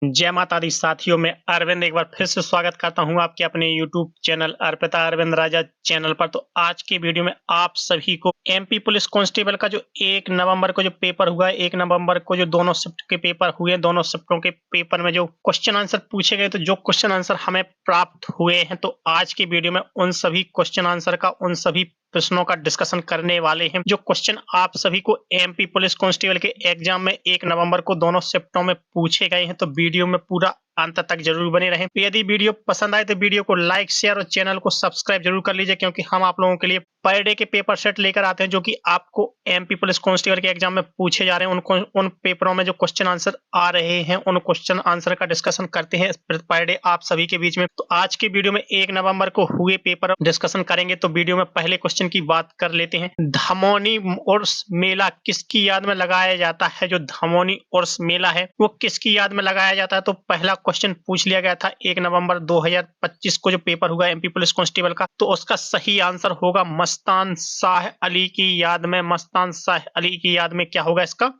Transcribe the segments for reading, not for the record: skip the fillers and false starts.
जय माता दी साथियों, मैं अरविंद एक बार फिर से स्वागत करता हूं आपके अपने यूट्यूब चैनल अर्पिता अरविंद राजा चैनल पर। तो आज की वीडियो में आप सभी को एमपी पुलिस कांस्टेबल का जो 1 नवंबर को जो पेपर हुआ है, 1 नवंबर को जो दोनों शिफ्ट के पेपर हुए, दोनों शिफ्टों के पेपर में जो क्वेश्चन आंसर पूछे गए, तो जो क्वेश्चन आंसर हमें प्राप्त हुए हैं, तो आज की वीडियो में उन सभी क्वेश्चन आंसर का, उन सभी प्रश्नों का डिस्कशन करने वाले हैं जो क्वेश्चन आप सभी को एमपी पुलिस कांस्टेबल के एग्जाम में 1 नवंबर को दोनों शिफ्टों में पूछे गए हैं। तो वीडियो में पूरा अंत तक जरूर बने रहें। तो यदि वीडियो पसंद आए तो वीडियो को लाइक, शेयर और चैनल को सब्सक्राइब जरूर कर लीजिए, क्योंकि हम आप लोगों के लिए पर डे के पेपर सेट लेकर आते हैं जो कि आपको एमपी पुलिस कांस्टेबल के एग्जाम में पूछे जा रहे हैं। उन पेपरों में जो क्वेश्चन आंसर आ रहे हैं, उन क्वेश्चन आंसर का डिस्कशन करते हैं पर डे आप सभी के बीच में। तो आज के वीडियो में 1 नवंबर को हुए पेपर डिस्कशन करेंगे। तो वीडियो में पहले क्वेश्चन की बात कर लेते हैं। धमौनी उर्स मेला किसकी याद में लगाया जाता है? जो धमौनी उर्स मेला है वो किसकी याद में लगाया जाता है? तो पहला क्वेश्चन पूछ लिया गया था 1 नवंबर 2025 को जो पेपर हुआ एमपी पुलिस कांस्टेबल का, तो उसका सही आंसर होगा मस्तान शाह अली की याद में। मस्तान शाह अली की याद में क्या होगा इसका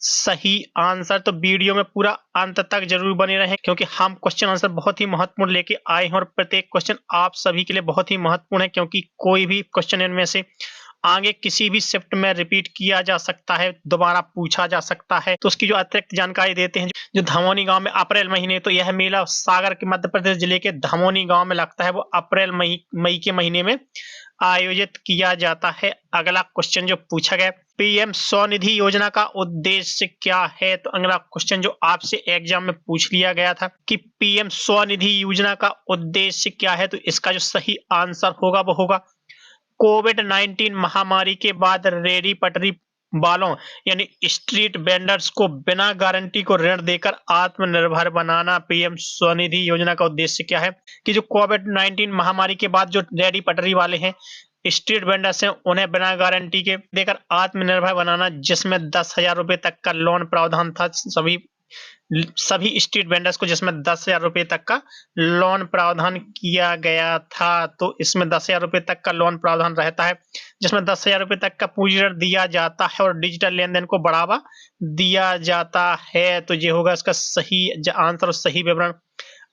सही आंसर? तो वीडियो में पूरा अंत तक जरूर बने रहें, क्योंकि हम क्वेश्चन आंसर बहुत ही महत्वपूर्ण लेके आए हैं और प्रत्येक क्वेश्चन आप सभी के लिए बहुत ही महत्वपूर्ण है, क्योंकि कोई भी क्वेश्चन इनमें से आगे किसी भी शिफ्ट में रिपीट किया जा सकता है, दोबारा पूछा जा सकता है। तो उसकी जो अतिरिक्त जानकारी देते हैं। जो धमौनी गांव में अप्रैल महीने, तो यह मेला सागर के मध्य प्रदेश जिले के धमौनी गांव में लगता है। वो अप्रैल मई के महीने में आयोजित किया जाता है। अगला क्वेश्चन जो पूछा गया, पीएम स्वनिधि योजना का उद्देश्य क्या है? तो अगला क्वेश्चन जो आपसे एग्जाम में पूछ लिया गया था कि पीएम स्वनिधि योजना का उद्देश्य क्या है, तो इसका जो सही आंसर होगा वो होगा कोविड-19 महामारी के बाद रेडी पटरी वालों यानी स्ट्रीट वेंडर्स को बिना गारंटी को ऋण देकर आत्मनिर्भर बनाना। पीएम स्वनिधि योजना का उद्देश्य क्या है कि जो कोविड-19 महामारी के बाद जो रेडी पटरी वाले हैं, स्ट्रीट वेंडर्स हैं, उन्हें बिना गारंटी के देकर आत्मनिर्भर बनाना, जिसमें 10,000 रुपए तक का लोन प्रावधान था सभी स्ट्रीट वेंडर्स को, जिसमें 10,000 रुपए तक का लोन प्रावधान किया गया था। तो इसमें 10,000 रुपए तक का लोन प्रावधान रहता है, जिसमें 10,000 रुपए तक का पूंजी ऋण दिया जाता है और डिजिटल लेन देन को बढ़ावा दिया जाता है। तो ये होगा इसका सही आंसर और सही विवरण।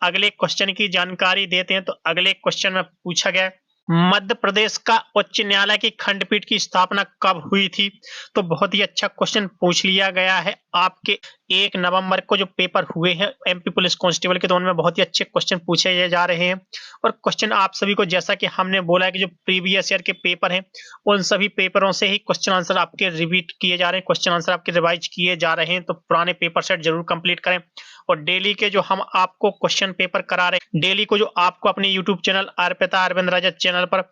अगले क्वेश्चन की जानकारी देते हैं। तो अगले क्वेश्चन में पूछा गया, मध्य प्रदेश का उच्च न्यायालय की खंडपीठ की स्थापना कब हुई थी? तो बहुत ही अच्छा क्वेश्चन पूछ लिया गया है आपके 1 नवंबर को जो पेपर हुए हैं एमपी पुलिस कांस्टेबल के, तो उनमें बहुत ही अच्छे क्वेश्चन पूछे जा रहे हैं। और क्वेश्चन आप सभी को, जैसा कि हमने बोला है कि जो प्रीवियस ईयर के पेपर हैं, उन सभी पेपरों से ही क्वेश्चन आंसर आपके रिपीट किए जा रहे हैं, क्वेश्चन आंसर आपके रिवाइज किए जा रहे हैं। तो पुराने पेपर सेट जरूर कंप्लीट करें। और डेली के जो हम आपको क्वेश्चन पेपर करा रहे हैं, डेली को जो आपको अपने यूट्यूब चैनल अर्पिता अरविंद राजा चैनल पर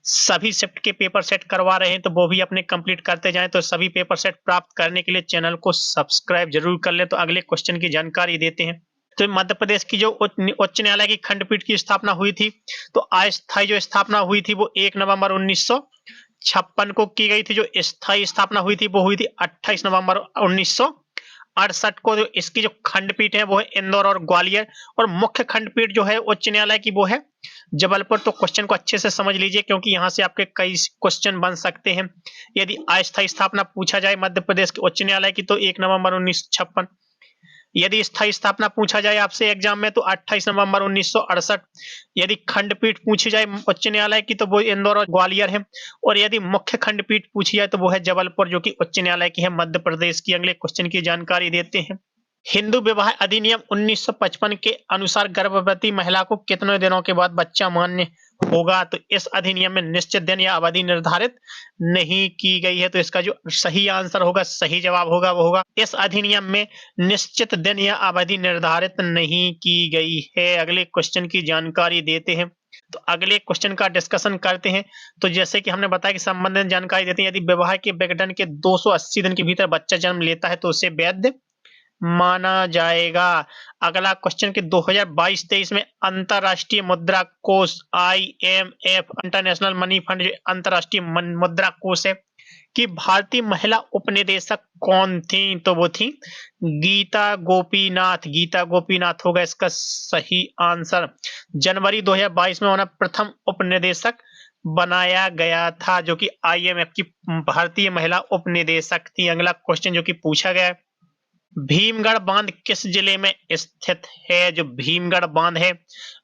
सभी शिफ्ट के पेपर सेट करवा रहे हैं, तो वो भी अपने कंप्लीट करते जाएं। तो सभी पेपर सेट प्राप्त करने के लिए चैनल को सब्सक्राइब जरूर कर लें। तो अगले क्वेश्चन की जानकारी देते हैं। तो मध्य प्रदेश की जो उच्च न्यायालय की खंडपीठ की स्थापना हुई थी, तो अस्थायी जो स्थापना हुई थी वो 1 नवंबर 1956 को की गई थी। जो स्थायी स्थापना हुई थी वो हुई थी 28 नवंबर 1968 को। जो इसकी जो खंडपीठ है वो है इंदौर और ग्वालियर, और मुख्य खंडपीठ जो है उच्च न्यायालय की वो है जबलपुर। तो क्वेश्चन को अच्छे से समझ लीजिए, क्योंकि यहाँ से आपके कई क्वेश्चन बन सकते हैं। यदि अस्थायी स्थापना पूछा जाए मध्य प्रदेश के उच्च न्यायालय की, तो 1 नवंबर 1956। यदि स्थायी स्थापना पूछा जाए आपसे एग्जाम में, तो 28 नवंबर 1968। यदि खंडपीठ पूछी जाए उच्च न्यायालय की, तो वो इंदौर और ग्वालियर है। और यदि मुख्य खंडपीठ पूछी जाए तो वो है जबलपुर, जो कि उच्च न्यायालय की है मध्य प्रदेश की। अगले क्वेश्चन की जानकारी देते हैं। हिंदू विवाह अधिनियम 1955 के अनुसार गर्भवती महिला को कितने दिनों के बाद बच्चा मान्य होगा? तो इस अधिनियम में निश्चित दिन या अवधि निर्धारित नहीं की गई है। तो इसका जो सही आंसर होगा, सही जवाब होगा, वो होगा इस अधिनियम में निश्चित दिन या अवधि निर्धारित नहीं की गई है। अगले क्वेश्चन की जानकारी देते हैं। तो अगले क्वेश्चन का डिस्कशन करते हैं। तो जैसे कि हमने बताया कि संबंधित जानकारी देते हैं। यदि विवाह के विघटन के 280 दिन के भीतर बच्चा जन्म लेता है तो उसे वैध माना जाएगा। अगला क्वेश्चन के 2022-23 में अंतरराष्ट्रीय मुद्रा कोष IMF इंटरनेशनल मनी फंड अंतरराष्ट्रीय मुद्रा कोष है कि भारतीय महिला उपनिदेशक कौन थी? तो वो थी गीता गोपीनाथ। गीता गोपीनाथ होगा इसका सही आंसर। जनवरी 2022 में उन्हें प्रथम उपनिदेशक बनाया गया था, जो कि IMF की भारतीय महिला उपनिदेशक थी। अगला क्वेश्चन जो कि पूछा गया है, भीमगढ़ बांध किस जिले में स्थित है? जो भीमगढ़ बांध है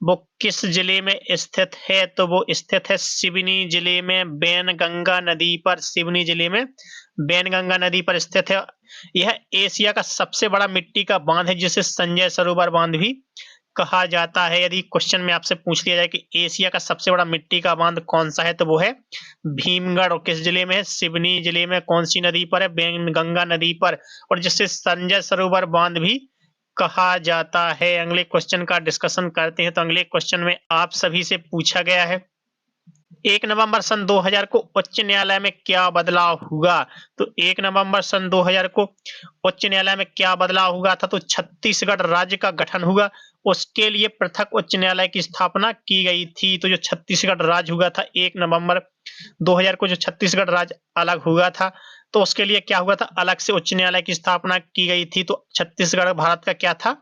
वो किस जिले में स्थित है? तो वो स्थित है सिवनी जिले में, वैनगंगा नदी पर। सिवनी जिले में वैनगंगा नदी पर स्थित है। यह एशिया का सबसे बड़ा मिट्टी का बांध है, जिसे संजय सरोवर बांध भी कहा जाता है। यदि क्वेश्चन में आपसे पूछ लिया जाए कि एशिया का सबसे बड़ा मिट्टी का बांध कौन सा है, तो वो है भीमगढ़। और किस जिले में है? सिवनी जिले में। कौन सी नदी पर है? वैनगंगा नदी पर, और जिसे संजय सरोवर बांध भी कहा जाता है। अगले क्वेश्चन का डिस्कशन करते हैं। तो अगले क्वेश्चन में आप सभी से पूछा गया है 1 नवंबर सन 2000 को उच्च न्यायालय में क्या बदलाव हुआ? तो 1 नवंबर सन 2000 को उच्च न्यायालय में क्या बदलाव हुआ था? तो छत्तीसगढ़ राज्य का गठन हुआ, उसके लिए पृथक उच्च न्यायालय की स्थापना की गई थी। तो जो छत्तीसगढ़ राज्य हुआ था 1 नवंबर 2000 को, जो छत्तीसगढ़ राज्य अलग हुआ था, तो उसके लिए क्या हुआ था? अलग से उच्च न्यायालय की स्थापना की गई थी। तो छत्तीसगढ़ भारत का क्या था?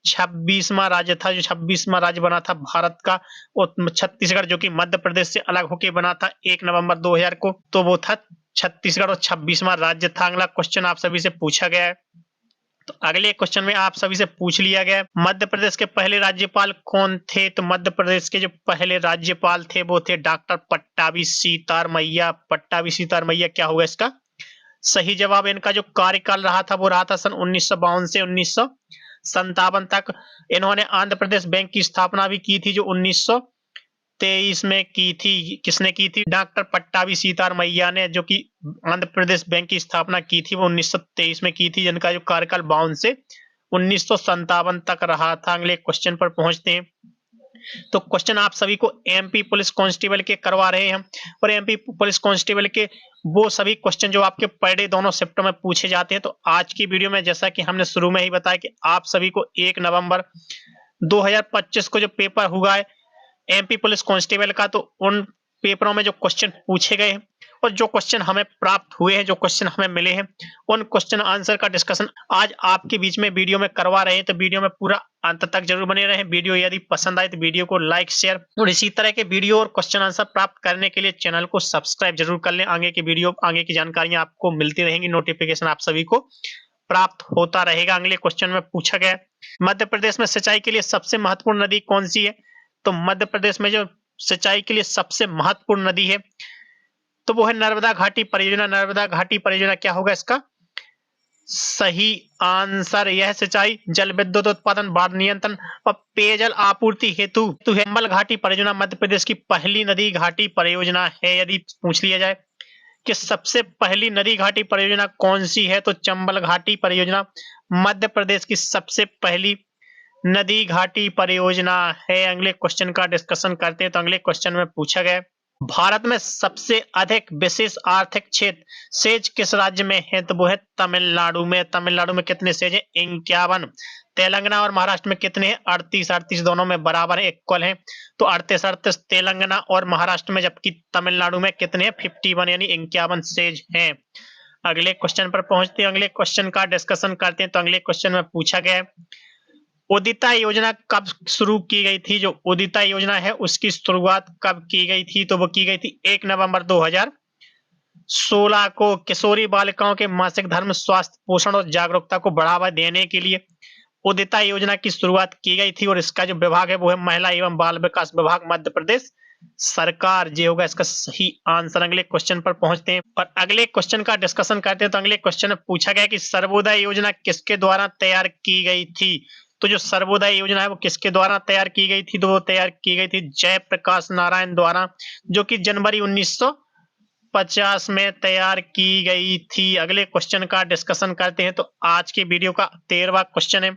26वां राज्य था, जो 26वां राज्य बना था भारत का। और छत्तीसगढ़ जो कि मध्य प्रदेश से अलग होकर बना था 1 नवंबर 2000 को, तो वो था छत्तीसगढ़, और 26वां राज्य था। अगला क्वेश्चन आप सभी से पूछा गया है। तो अगले क्वेश्चन में आप सभी से पूछ लिया गया, मध्य प्रदेश के पहले राज्यपाल कौन थे? तो मध्य प्रदेश के जो पहले राज्यपाल थे वो थे डॉक्टर पट्टाभी सीतारमैया। पट्टाभी सीतारमैया क्या होगा इसका सही जवाब? इनका जो कार्यकाल रहा था वो रहा था सन 1952 से 1957 तक। इन्होंने आंध्र प्रदेश बैंक की स्थापना भी की थी, जो 1923 में की थी। किसने की थी? डॉक्टर पट्टाभी सीतारमैया ने, जो कि आंध्र प्रदेश बैंक की स्थापना की थी वो 1923 में की थी, जिनका जो कार्यकाल 52 से 1957 तक रहा था। अगले क्वेश्चन पर पहुंचते हैं। तो क्वेश्चन आप सभी को एमपी पुलिस कांस्टेबल के करवा रहे हैं, और एमपी पुलिस कांस्टेबल के वो सभी क्वेश्चन जो आपके पर डे दोनों शिफ्टों में पूछे जाते हैं। तो आज की वीडियो में, जैसा कि हमने शुरू में ही बताया कि आप सभी को 1 नवंबर 2025 को जो पेपर हुआ है एमपी पुलिस कांस्टेबल का, तो उन पेपरों में जो क्वेश्चन पूछे गए हैं और जो क्वेश्चन हमें प्राप्त हुए हैं, जो क्वेश्चन हमें मिले हैं, उन क्वेश्चन आंसर का डिस्कशन आज आपके बीच में वीडियो में करवा रहे हैं। तो वीडियो में पूरा अंत तक जरूर बने रहें। वीडियो यदि पसंद आए तो वीडियो को लाइक, शेयर और इसी तरह के वीडियो और क्वेश्चन आंसर प्राप्त करने के लिए चैनल को सब्सक्राइब जरूर कर लें। आगे की वीडियो, आगे की जानकारियां आपको मिलती रहेंगी, नोटिफिकेशन आप सभी को प्राप्त होता रहेगा। अगले क्वेश्चन में पूछा गया, मध्य प्रदेश में सिंचाई के लिए सबसे महत्वपूर्ण नदी कौन सी है? तो मध्य प्रदेश में जो सिंचाई के लिए सबसे महत्वपूर्ण नदी है तो वो है नर्मदा घाटी परियोजना। नर्मदा घाटी परियोजना क्या होगा इसका सही आंसर? यह सिंचाई, जल विद्युत उत्पादन, बाढ़ नियंत्रण और पेयजल आपूर्ति हेतु चंबल घाटी परियोजना मध्य प्रदेश की पहली नदी घाटी परियोजना है। यदि पूछ लिया जाए कि सबसे पहली नदी घाटी परियोजना कौन सी है, तो चंबल घाटी परियोजना मध्य प्रदेश की सबसे पहली नदी घाटी परियोजना है। अगले क्वेश्चन का डिस्कशन करते हैं। तो अगले क्वेश्चन में पूछा गया, भारत में सबसे अधिक विशेष आर्थिक क्षेत्र सेज किस राज्य में है? तो वो है तमिलनाडु में। तमिलनाडु में कितने सेज है? 51। तेलंगाना और महाराष्ट्र में कितने हैं? 38। 38 दोनों में बराबर है, इक्वल है। तो 38 38 तेलंगाना और महाराष्ट्र में, जबकि तमिलनाडु में कितने हैं? 51 यानी 51 सेज हैं। अगले क्वेश्चन पर पहुंचते हैं, अगले क्वेश्चन का डिस्कशन करते हैं। तो अगले क्वेश्चन में पूछा गया है, उदिता योजना कब शुरू की गई थी? जो उदिता योजना है उसकी शुरुआत कब की गई थी? तो वो की गई थी 1 नवंबर 2016 को। किशोरी बालिकाओं के मासिक धर्म, स्वास्थ्य, पोषण और जागरूकता को बढ़ावा देने के लिए उदिता योजना की शुरुआत की गई थी, और इसका जो विभाग है वो है महिला एवं बाल विकास विभाग, मध्य प्रदेश सरकार। ये होगा इसका सही आंसर। अगले क्वेश्चन पर पहुंचते हैं और अगले क्वेश्चन का डिस्कशन करते हैं। तो अगले क्वेश्चन में पूछा गया कि सर्वोदय योजना किसके द्वारा तैयार की गई थी? तो जो सर्वोदय योजना है वो किसके द्वारा तैयार की गई थी? तो वो तैयार की गई थी जयप्रकाश नारायण द्वारा, जो कि जनवरी 1950 में तैयार की गई थी। अगले क्वेश्चन का डिस्कशन करते हैं। तो आज की वीडियो का 13वां क्वेश्चन है,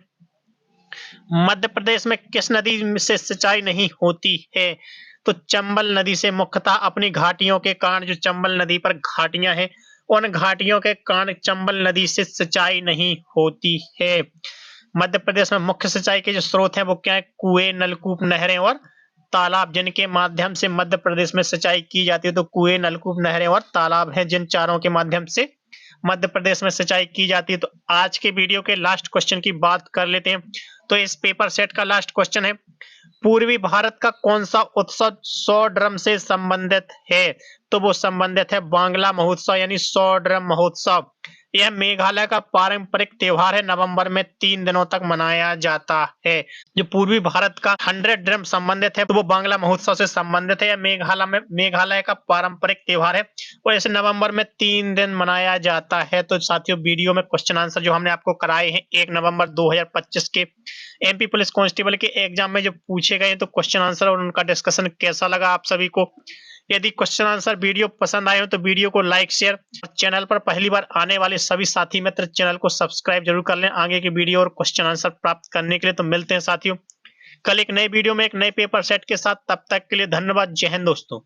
मध्य प्रदेश में किस नदी से सिंचाई नहीं होती है? तो चंबल नदी से, मुख्यतः अपनी घाटियों के कारण। जो चंबल नदी पर घाटियां हैं, उन घाटियों के कारण चंबल नदी से सिंचाई नहीं होती है। मध्य प्रदेश में मुख्य सिंचाई के जो स्रोत हैं वो क्या है? कुएं, नलकूप, नहरें और तालाब, जिनके माध्यम से मध्य प्रदेश में सिंचाई की जाती है। तो कुएं, नलकूप, नहरें और तालाब हैं, जिन चारों के माध्यम से मध्य प्रदेश में सिंचाई की जाती है। तो आज के वीडियो के लास्ट क्वेश्चन की बात कर लेते हैं। तो इस पेपर सेट का लास्ट क्वेश्चन है, पूर्वी भारत का कौन सा उत्सव 100 ड्रम से संबंधित है? तो वो संबंधित है बांग्ला महोत्सव, यानी 100 ड्रम महोत्सव। यह मेघालय का पारंपरिक त्योहार है। नवंबर में 3 दिनों तक मनाया जाता है। जो पूर्वी भारत का 100 ड्रम संबंधित है तो वो बांग्ला महोत्सव से संबंधित है। यह मेघालय का पारंपरिक त्योहार है और इसे नवंबर में 3 दिन मनाया जाता है। तो साथियों, वीडियो में क्वेश्चन आंसर जो हमने आपको कराए हैं 1 नवंबर 2025 के एमपी पुलिस कांस्टेबल के एग्जाम में जो पूछे गए, तो क्वेश्चन आंसर और उनका डिस्कशन कैसा लगा आप सभी को? यदि क्वेश्चन आंसर वीडियो पसंद आए हो तो वीडियो को लाइक, शेयर और चैनल पर पहली बार आने वाले सभी साथी मित्र चैनल को सब्सक्राइब जरूर कर लें आगे की वीडियो और क्वेश्चन आंसर प्राप्त करने के लिए। तो मिलते हैं साथियों कल एक नए वीडियो में एक नए पेपर सेट के साथ। तब तक के लिए धन्यवाद। जय हिंद दोस्तों।